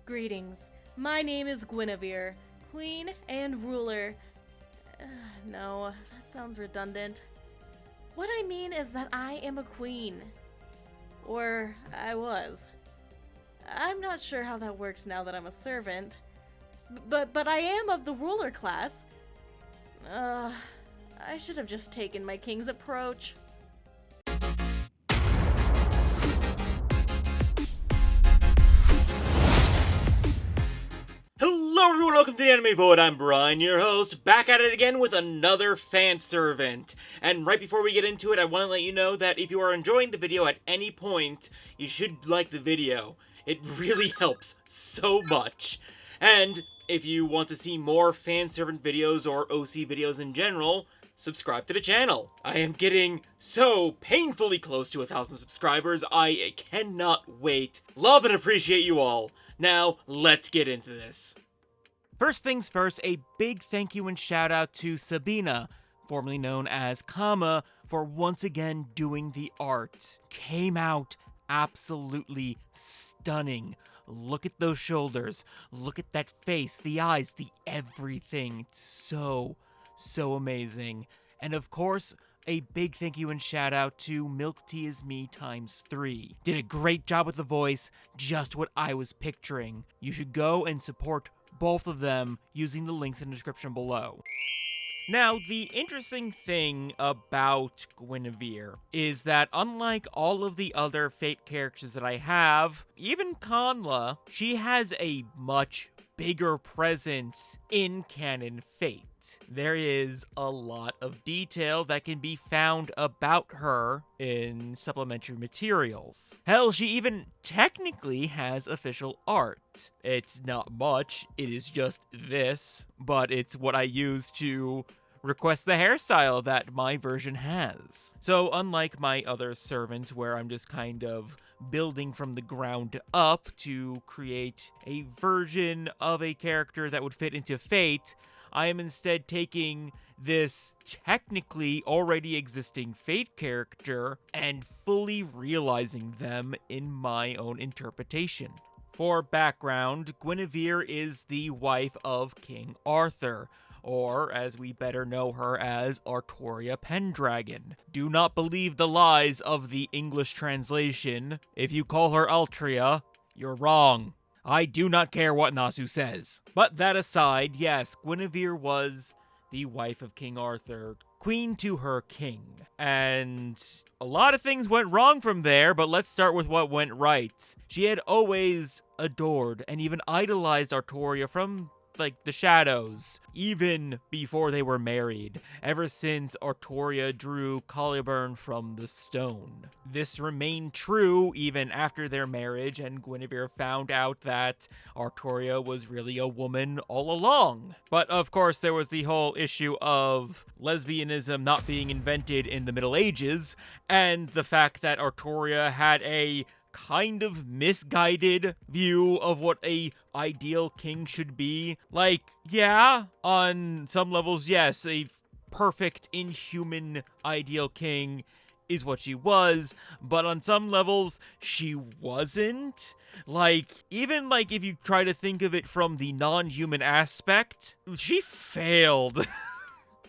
Greetings. My name is Guinevere, queen and ruler. No, that sounds redundant. What I mean is that I am a queen. Or I was. I'm not sure how that works now that I'm a servant. But I am of the ruler class. I should have just taken my king's approach. Hello everyone, welcome to the Anime Void. I'm Brian, your host, back at it again with another fan servant. And right before we get into it, I want to let you know that if you are enjoying the video at any point, you should like the video. It really helps so much. And if you want to see more fan servant videos or OC videos in general, subscribe to the channel. I am getting so painfully close to 1,000 subscribers. I cannot wait. Love and appreciate you all. Now, let's get into this. First things first, a big thank you and shout out to Sabina, formerly known as Kama, for once again doing the art. Came out absolutely stunning. Look at those shoulders, look at that face, the eyes, the everything. So amazing. And of course, a big thank you and shout out to Milk Tea Is Me ×3. Did a great job with the voice, just what I was picturing. You should go and support both of them using the links in the description below. Now, the interesting thing about Guinevere is that unlike all of the other Fate characters that I have, even Conla, she has a much bigger presence in canon Fate. There is a lot of detail that can be found about her in supplementary materials. Hell, she even technically has official art. It's not much, it is just this, but it's what I use to request the hairstyle that my version has. So unlike my other servant, where I'm just kind of building from the ground up to create a version of a character that would fit into Fate, I am instead taking this technically already existing Fate character and fully realizing them in my own interpretation. For background, Guinevere is the wife of King Arthur, or as we better know her as Artoria Pendragon. Do not believe the lies of the English translation. If you call her Altria, you're wrong. I do not care what Nasu says. But that aside, yes, Guinevere was the wife of King Arthur, queen to her king. And a lot of things went wrong from there, but let's start with what went right. She had always adored and even idolized Artoria from the shadows, even before they were married, ever since Artoria drew Caliburn from the stone. This remained true even after their marriage, and Guinevere found out that Artoria was really a woman all along. But of course, there was the whole issue of lesbianism not being invented in the Middle Ages, and the fact that Artoria had a kind of misguided view of what a ideal king should be. Yeah, on some levels, yes, a perfect, inhuman ideal king is what she was, but on some levels, she wasn't. Even if you try to think of it from the non-human aspect, she failed.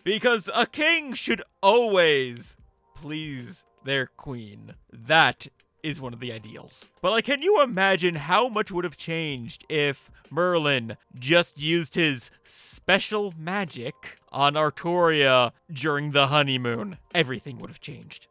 Because a king should always please their queen. That is one of the ideals. But can you imagine how much would have changed if Merlin just used his special magic on Artoria during the honeymoon? Everything would have changed.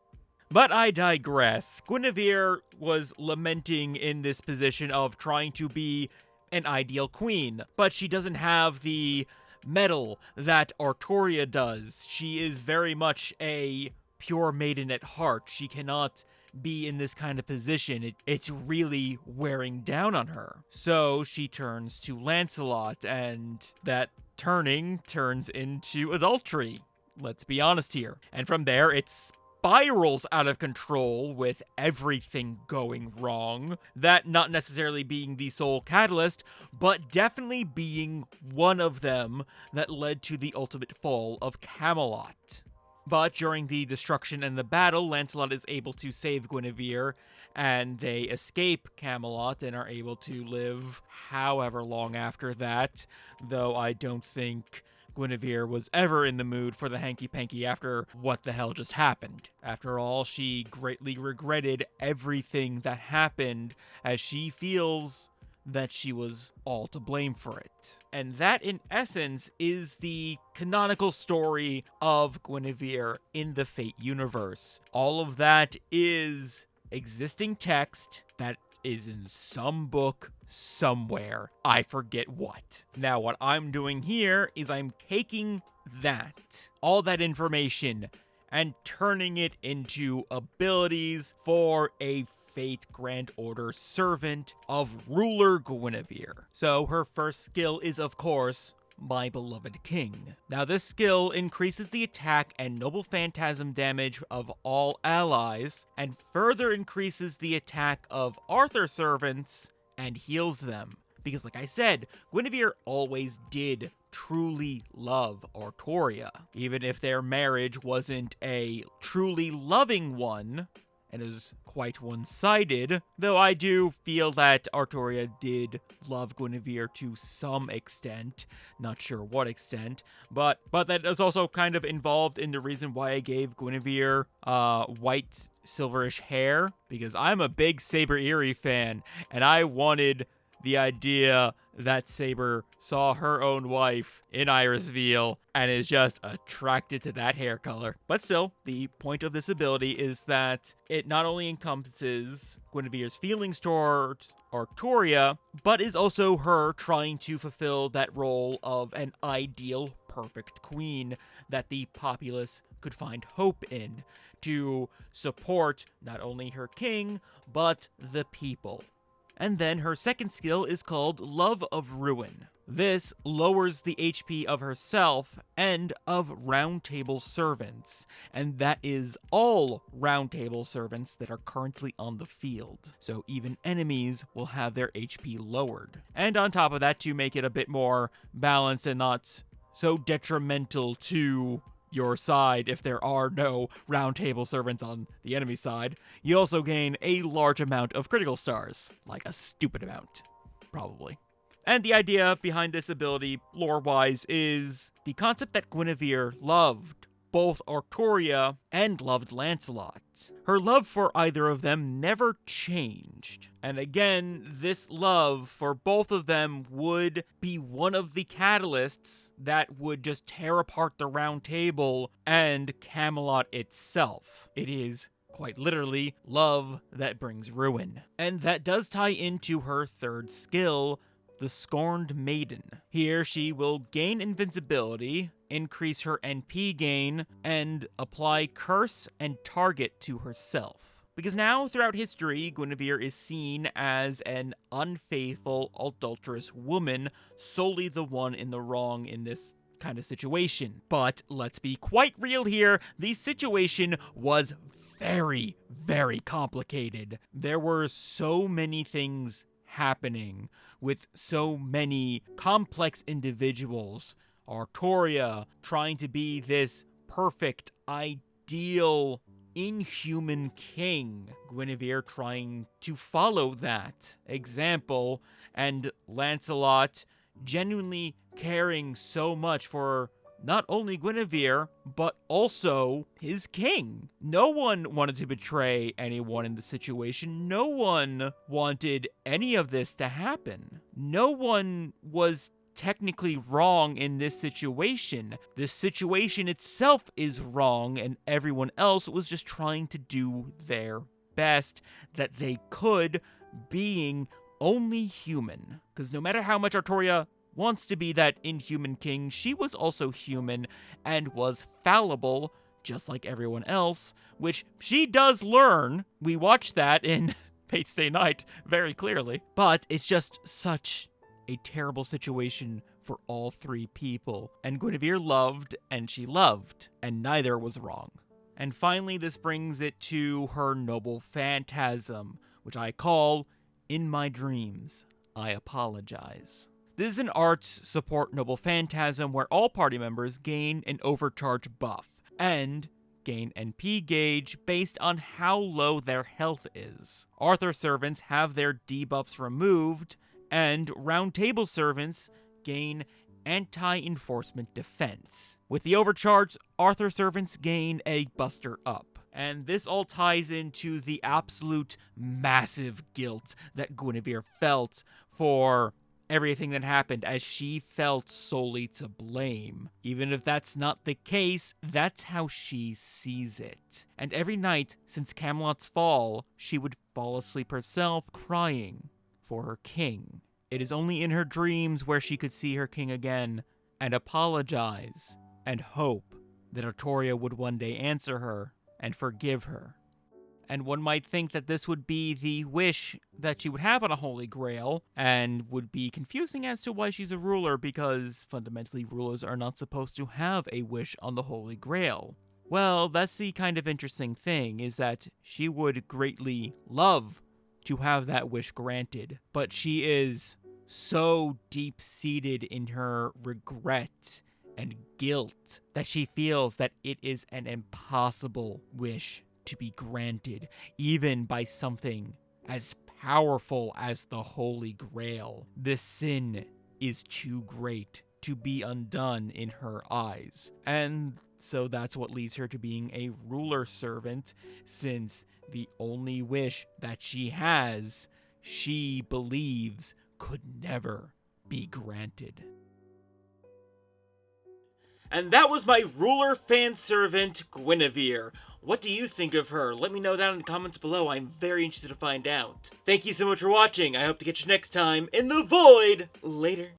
But I digress. Guinevere was lamenting in this position of trying to be an ideal queen, but she doesn't have the mettle that Artoria does. She is very much a pure maiden at heart. She cannot be in this kind of position. It's really wearing down on her. So she turns to Lancelot, and that turning turns into adultery. Let's be honest here. And from there, it spirals out of control with everything going wrong. That not necessarily being the sole catalyst, but definitely being one of them that led to the ultimate fall of Camelot. But during the destruction and the battle, Lancelot is able to save Guinevere, and they escape Camelot and are able to live however long after that, though I don't think Guinevere was ever in the mood for the hanky-panky after what the hell just happened. After all, she greatly regretted everything that happened, as she feels that she was all to blame for it. And that, in essence, is the canonical story of Guinevere in the Fate universe. All of that is existing text that is in some book somewhere. I forget what. Now, what I'm doing here is I'm taking all that information, and turning it into abilities for a Fate Grand Order servant of ruler Guinevere. So her first skill is, of course, My Beloved King. Now, this skill increases the attack and noble phantasm damage of all allies, and further increases the attack of Arthur servants and heals them. Because, like I said, Guinevere always did truly love Artoria. Even if their marriage wasn't a truly loving one, and is quite one-sided, though I do feel that Artoria did love Guinevere to some extent, not sure what extent, but that is also kind of involved in the reason why I gave Guinevere white silverish hair, because I'm a big Saber Eerie fan, and I wanted the idea that Saber saw her own wife in Irisveal and is just attracted to that hair color. But still, the point of this ability is that it not only encompasses Guinevere's feelings towards Artoria, but is also her trying to fulfill that role of an ideal, perfect queen that the populace could find hope in, to support not only her king, but the people. And then her second skill is called Love of Ruin. This lowers the HP of herself and of Round Table servants, and that is all Round Table servants that are currently on the field. So even enemies will have their HP lowered. And on top of that, to make it a bit more balanced and not so detrimental to your side if there are no Round Table servants on the enemy side, you also gain a large amount of critical stars. Like a stupid amount, probably. And the idea behind this ability, lore-wise, is the concept that Guinevere loved both Artoria and loved Lancelot. Her love for either of them never changed. And again, this love for both of them would be one of the catalysts that would just tear apart the Round Table and Camelot itself. It is quite literally love that brings ruin. And that does tie into her third skill, the Scorned Maiden. Here she will gain invincibility, increase her NP gain, and apply curse and target to herself. Because now, throughout history, Guinevere is seen as an unfaithful, adulterous woman, solely the one in the wrong in this kind of situation. But let's be quite real here, the situation was very, very complicated. There were so many things happening with so many complex individuals. Artoria trying to be this perfect, ideal, inhuman king. Guinevere trying to follow that example, and Lancelot genuinely caring so much for not only Guinevere, but also his king. No one wanted to betray anyone in the situation. No one wanted any of this to happen. No one was technically wrong in this situation. The situation itself is wrong, and everyone else was just trying to do their best that they could, being only human. Because no matter how much Artoria wants to be that inhuman king, she was also human and was fallible, just like everyone else, which she does learn. We watch that in Fate Stay Night very clearly. But it's just such a terrible situation for all three people. And Guinevere loved, and she loved, and neither was wrong. And finally, this brings it to her noble phantasm, which I call, In My Dreams, I Apologize. This is an arts support noble phantasm where all party members gain an overcharge buff, and gain NP gauge based on how low their health is. Arthur servants have their debuffs removed, and Round Table servants gain anti-enforcement defense. With the overcharge, Arthur servants gain a Buster Up. And this all ties into the absolute massive guilt that Guinevere felt for everything that happened, as she felt solely to blame. Even if that's not the case, that's how she sees it. And every night since Camelot's fall, she would fall asleep herself crying for her king. It is only in her dreams where she could see her king again and apologize and hope that Artoria would one day answer her and forgive her. And one might think that this would be the wish that she would have on a Holy Grail, and would be confusing as to why she's a ruler, because fundamentally rulers are not supposed to have a wish on the Holy Grail. Well, that's the kind of interesting thing, is that she would greatly love to have that wish granted, but she is so deep-seated in her regret and guilt that she feels that it is an impossible wish to be granted, even by something as powerful as the Holy Grail. This sin is too great to be undone in her eyes. And so that's what leads her to being a ruler servant, since the only wish that she has, she believes could never be granted. And that was my ruler fan servant, Guinevere. What do you think of her? Let me know down in the comments below. I'm very interested to find out. Thank you so much for watching. I hope to catch you next time in the void. Later.